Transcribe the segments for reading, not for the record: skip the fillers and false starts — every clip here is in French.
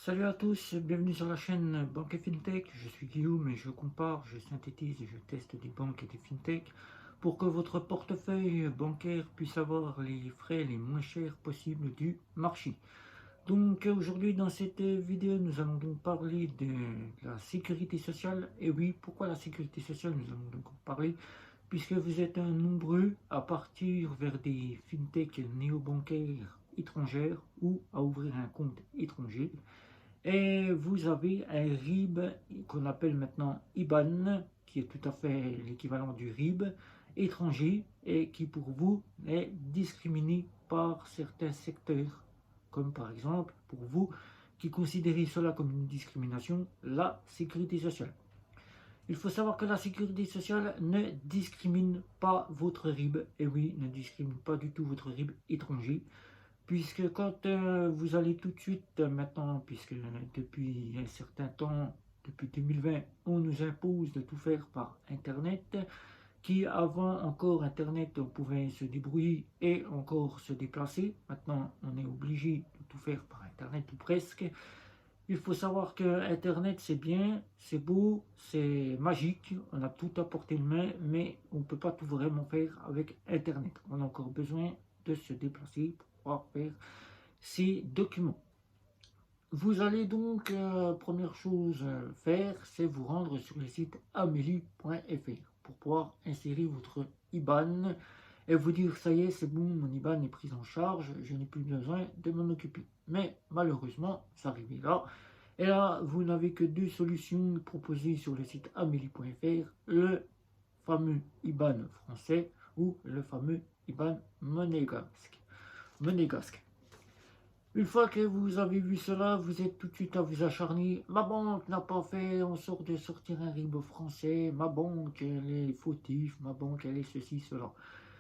Salut à tous, bienvenue sur la chaîne Banque et FinTech. Je suis Guillaume et je compare, je synthétise et je teste des banques et des FinTech pour que votre portefeuille bancaire puisse avoir les frais les moins chers possibles du marché. Donc aujourd'hui dans cette vidéo, nous allons donc parler de la sécurité sociale. Et oui, pourquoi la sécurité sociale? Nous allons donc en parler puisque vous êtes nombreux à partir vers des FinTech néobancaires étrangères ou à ouvrir un compte étranger. Et vous avez un RIB qu'on appelle maintenant IBAN, qui est tout à fait l'équivalent du RIB étranger et qui pour vous est discriminé par certains secteurs, comme par exemple pour vous qui considérez cela comme une discrimination, la sécurité sociale. Il faut savoir que la sécurité sociale ne discrimine pas votre RIB, et oui, ne discrimine pas du tout votre RIB étranger. Puisque quand vous allez tout de suite maintenant, puisque depuis un certain temps, depuis 2020, on nous impose de tout faire par Internet, qui avant encore Internet, on pouvait se débrouiller et encore se déplacer. Maintenant, on est obligé de tout faire par Internet ou presque. Il faut savoir que Internet, c'est bien, c'est beau, c'est magique, on a tout à portée de main, mais on ne peut pas tout vraiment faire avec Internet. On a encore besoin de se déplacer pour pouvoir faire ces documents. Vous allez donc, première chose faire, c'est vous rendre sur le site amelie.fr pour pouvoir insérer votre IBAN et vous dire ça y est, c'est bon, mon IBAN est pris en charge, je n'ai plus besoin de m'en occuper. Mais malheureusement, ça arrive là. Et là, vous n'avez que deux solutions proposées sur le site amelie.fr, le fameux IBAN français ou le fameux IBAN monégasque. Une fois que vous avez vu cela, vous êtes tout de suite à vous acharner. Ma banque n'a pas fait en sorte de sortir un RIB français. Ma banque, elle est fautive. Ma banque, elle est ceci, cela.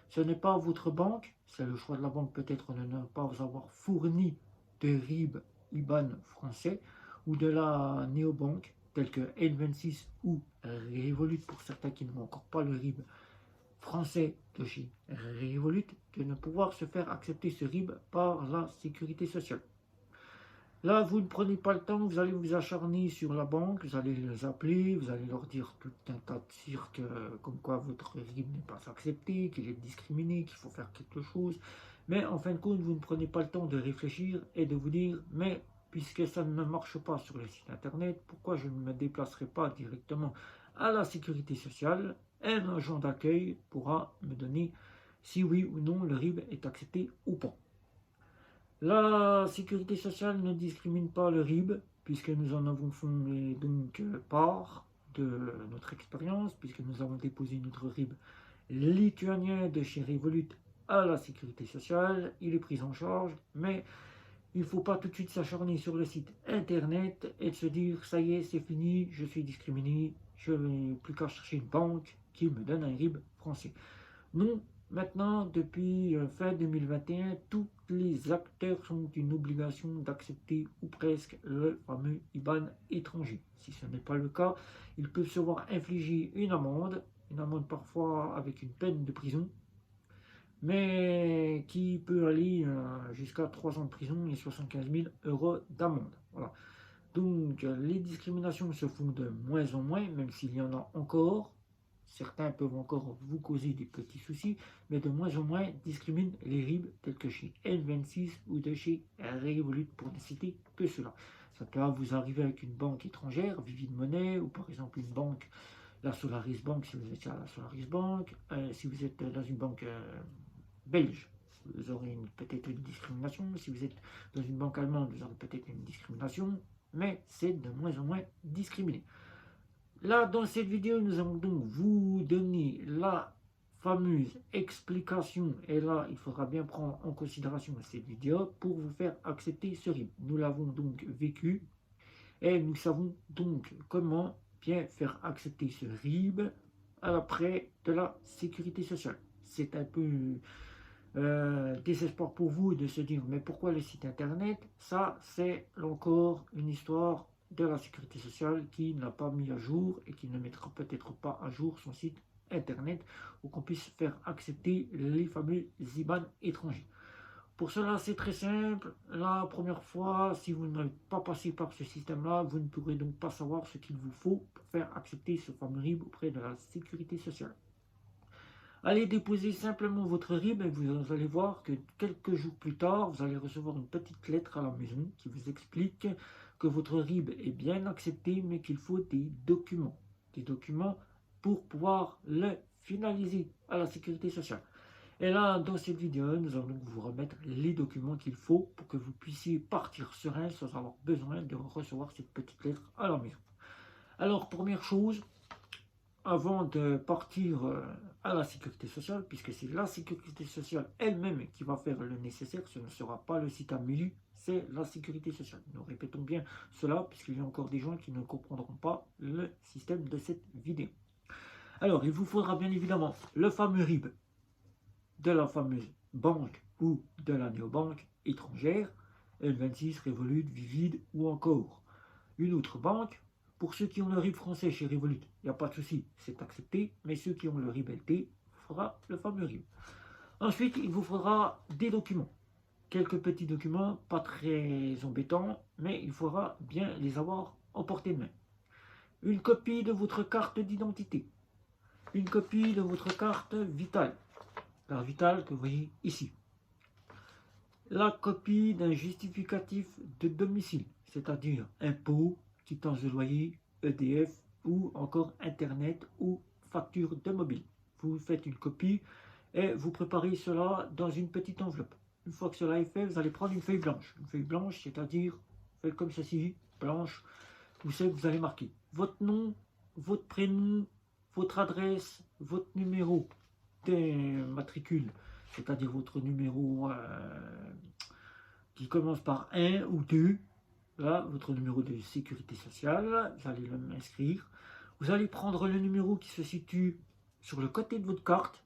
Ce n'est pas votre banque. C'est le choix de la banque peut-être de ne pas vous avoir fourni de RIB IBAN français ou de la néobanque telle que N26 ou Revolut pour certains qui n'ont encore pas le RIB français de chez Revolut de ne pouvoir se faire accepter ce RIB par la sécurité sociale. Là, vous ne prenez pas le temps, vous allez vous acharner sur la banque, vous allez les appeler, vous allez leur dire tout un tas de cirques, comme quoi votre RIB n'est pas accepté, qu'il est discriminé, qu'il faut faire quelque chose. Mais en fin de compte, vous ne prenez pas le temps de réfléchir et de vous dire, mais puisque ça ne marche pas sur le site internet, pourquoi je ne me déplacerai pas directement à la sécurité sociale? Un agent d'accueil pourra me donner si oui ou non le RIB est accepté ou pas. La sécurité sociale ne discrimine pas le RIB, puisque nous en avons fait donc part de notre expérience, puisque nous avons déposé notre RIB lituanien de chez Revolut à la sécurité sociale. Il est pris en charge, mais il ne faut pas tout de suite s'acharner sur le site internet et de se dire ça y est, c'est fini, je suis discriminé, je n'ai plus qu'à chercher une banque qui me donne un RIB français. Non, maintenant, depuis fin 2021, tous les acteurs ont une obligation d'accepter ou presque le fameux IBAN étranger. Si ce n'est pas le cas, ils peuvent se voir infliger une amende parfois avec une peine de prison, mais qui peut aller jusqu'à 3 ans de prison et 75 000 euros d'amende. Voilà. Donc les discriminations se font de moins en moins, même s'il y en a encore. Certains peuvent encore vous causer des petits soucis, mais de moins en moins discriminent les RIB tels que chez N26 ou de chez Revolut pour ne citer que cela. Ça peut vous arriver avec une banque étrangère, Vivid Money, ou par exemple une banque, la Solaris Bank si vous êtes à la Solaris Bank, si vous êtes dans une banque belge, vous aurez peut-être une discrimination. Si vous êtes dans une banque allemande, vous aurez peut-être une discrimination, mais c'est de moins en moins discriminé. Là, dans cette vidéo, nous allons donc vous donner la fameuse explication, et là, il faudra bien prendre en considération cette vidéo pour vous faire accepter ce RIB. Nous l'avons donc vécu, et nous savons donc comment bien faire accepter ce RIB à l'après de la sécurité sociale. C'est un peu désespoir pour vous de se dire mais pourquoi le site internet? Ça c'est encore une histoire de la sécurité sociale qui n'a pas mis à jour et qui ne mettra peut-être pas à jour son site internet pour qu'on puisse faire accepter les fameux IBAN étrangers. Pour cela, c'est très simple. La première fois, si vous n'avez pas passé par ce système-là, vous ne pourrez donc pas savoir ce qu'il vous faut pour faire accepter ce fameux RIB auprès de la sécurité sociale. Allez déposer simplement votre RIB et vous allez voir que quelques jours plus tard, vous allez recevoir une petite lettre à la maison qui vous explique que votre RIB est bien accepté, mais qu'il faut des documents. Des documents pour pouvoir le finaliser à la sécurité sociale. Et là, dans cette vidéo, nous allons vous remettre les documents qu'il faut pour que vous puissiez partir serein sans avoir besoin de recevoir cette petite lettre à la maison. Alors, première chose, avant de partir à la sécurité sociale, puisque c'est la sécurité sociale elle-même qui va faire le nécessaire, ce ne sera pas le site Amélie, c'est la sécurité sociale. Nous répétons bien cela, puisqu'il y a encore des gens qui ne comprendront pas le système de cette vidéo. Alors, il vous faudra bien évidemment le fameux RIB de la fameuse banque ou de la néobanque étrangère, L26, Revolut, Vivid ou encore une autre banque. Pour ceux qui ont le RIB français chez Revolut, il n'y a pas de souci, c'est accepté, mais ceux qui ont le RIB LT fera le fameux RIB. Ensuite, il vous faudra des documents. Quelques petits documents, pas très embêtants, mais il faudra bien les avoir en portée de main. Une copie de votre carte d'identité. Une copie de votre carte vitale. Carte vitale que vous voyez ici. La copie d'un justificatif de domicile, c'est-à-dire impôt, quittance de loyer, EDF ou encore Internet ou facture de mobile. Vous faites une copie et vous préparez cela dans une petite enveloppe. Une fois que cela est fait, vous allez prendre une feuille blanche. Une feuille blanche, c'est-à-dire feuille comme ceci, blanche. Vous savez que vous allez marquer votre nom, votre prénom, votre adresse, votre numéro des matricules, c'est-à-dire votre numéro qui commence par 1 ou 2. Là, votre numéro de sécurité sociale, vous allez l'inscrire. Vous allez prendre le numéro qui se situe sur le côté de votre carte.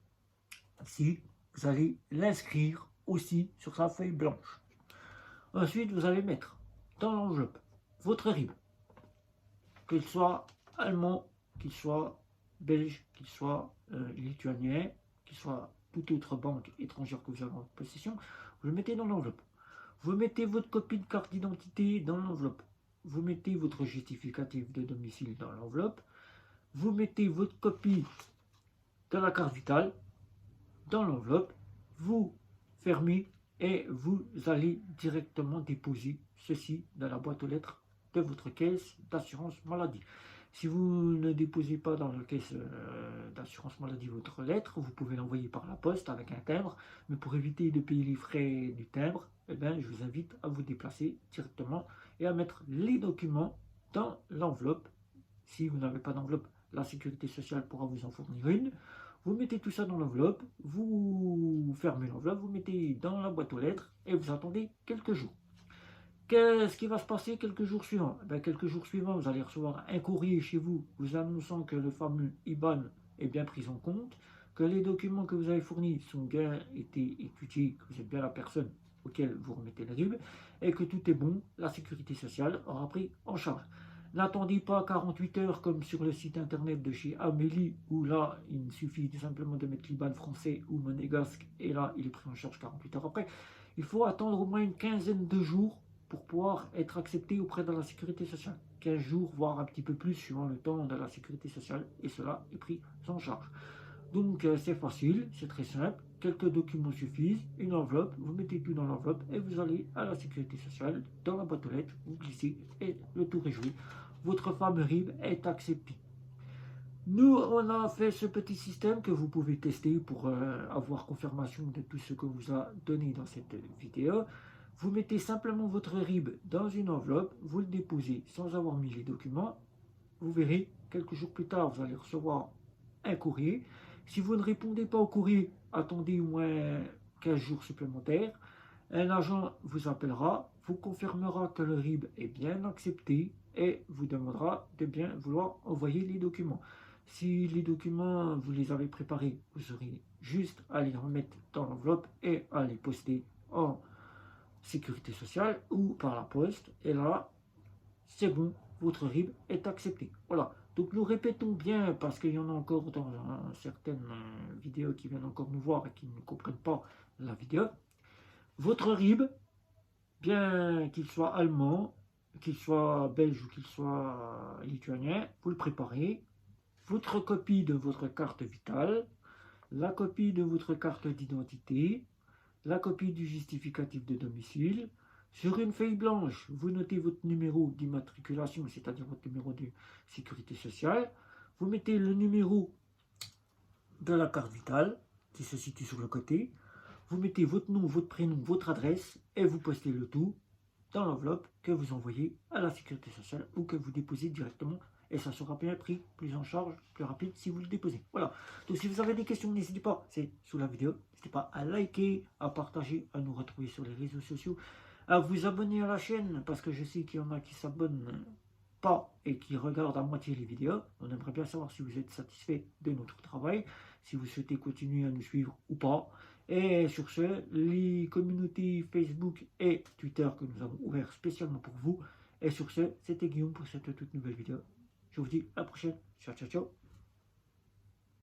Ici, vous allez l'inscrire aussi sur sa feuille blanche. Ensuite, vous allez mettre dans l'enveloppe votre RIB, qu'il soit allemand, qu'il soit belge, qu'il soit lituanien, qu'il soit toute autre banque étrangère que vous avez en possession, vous le mettez dans l'enveloppe. Vous mettez votre copie de carte d'identité dans l'enveloppe. Vous mettez votre justificatif de domicile dans l'enveloppe. Vous mettez votre copie de la carte vitale dans l'enveloppe. Vous fermez et vous allez directement déposer ceci dans la boîte aux lettres de votre caisse d'assurance maladie. Si vous ne déposez pas dans la caisse d'assurance maladie votre lettre, vous pouvez l'envoyer par la poste avec un timbre, mais pour éviter de payer les frais du timbre, eh bien, je vous invite à vous déplacer directement et à mettre les documents dans l'enveloppe. Si vous n'avez pas d'enveloppe, la sécurité sociale pourra vous en fournir une. Vous mettez tout ça dans l'enveloppe, vous fermez l'enveloppe, vous mettez dans la boîte aux lettres et vous attendez quelques jours. Qu'est-ce qui va se passer quelques jours suivants? Quelques jours suivants, vous allez recevoir un courrier chez vous vous annonçant que le fameux IBAN est bien pris en compte, que les documents que vous avez fournis sont bien été étudiés, que vous êtes bien la personne auquel vous remettez le RIB, et que tout est bon, la sécurité sociale aura pris en charge. N'attendez pas 48 heures comme sur le site internet de chez Amélie, où là, il suffit tout simplement de mettre l'IBAN français ou monégasque, et là, il est pris en charge 48 heures après. Il faut attendre au moins une quinzaine de jours pour pouvoir être accepté auprès de la sécurité sociale. 15 jours, voire un petit peu plus, suivant le temps de la sécurité sociale, et cela est pris en charge. Donc c'est facile, c'est très simple, quelques documents suffisent, une enveloppe, vous mettez tout dans l'enveloppe et vous allez à la sécurité sociale, dans la boîte aux lettres, vous glissez et le tour est joué. Votre fameux RIB est accepté. Nous, on a fait ce petit système que vous pouvez tester pour avoir confirmation de tout ce que vous a donné dans cette vidéo. Vous mettez simplement votre RIB dans une enveloppe, vous le déposez sans avoir mis les documents. Vous verrez, quelques jours plus tard, vous allez recevoir un courrier. Si vous ne répondez pas au courrier, attendez au moins 15 jours supplémentaires. Un agent vous appellera, vous confirmera que le RIB est bien accepté et vous demandera de bien vouloir envoyer les documents. Si les documents, vous les avez préparés, vous aurez juste à les remettre dans l'enveloppe et à les poster en sécurité sociale ou par la poste. Et là, c'est bon, votre RIB est accepté. Voilà. Donc nous répétons bien, parce qu'il y en a encore dans certaines vidéos qui viennent encore nous voir et qui ne comprennent pas la vidéo. Votre RIB, bien qu'il soit allemand, qu'il soit belge ou qu'il soit lituanien, vous le préparez. Votre copie de votre carte vitale, la copie de votre carte d'identité, la copie du justificatif de domicile. Sur une feuille blanche, vous notez votre numéro d'immatriculation, c'est-à-dire votre numéro de sécurité sociale. Vous mettez le numéro de la carte vitale qui se situe sur le côté. Vous mettez votre nom, votre prénom, votre adresse et vous postez le tout dans l'enveloppe que vous envoyez à la sécurité sociale ou que vous déposez directement et ça sera bien pris, plus en charge, plus rapide si vous le déposez. Voilà. Donc si vous avez des questions, n'hésitez pas, c'est sous la vidéo. N'hésitez pas à liker, à partager, à nous retrouver sur les réseaux sociaux, à vous abonner à la chaîne parce que je sais qu'il y en a qui s'abonnent pas et qui regardent à moitié les vidéos. On aimerait bien savoir si vous êtes satisfait de notre travail, si vous souhaitez continuer à nous suivre ou pas. Et sur ce, les communautés Facebook et Twitter que nous avons ouvertes spécialement pour vous. Et sur ce, c'était Guillaume pour cette toute nouvelle vidéo. Je vous dis à la prochaine. Ciao, ciao, ciao.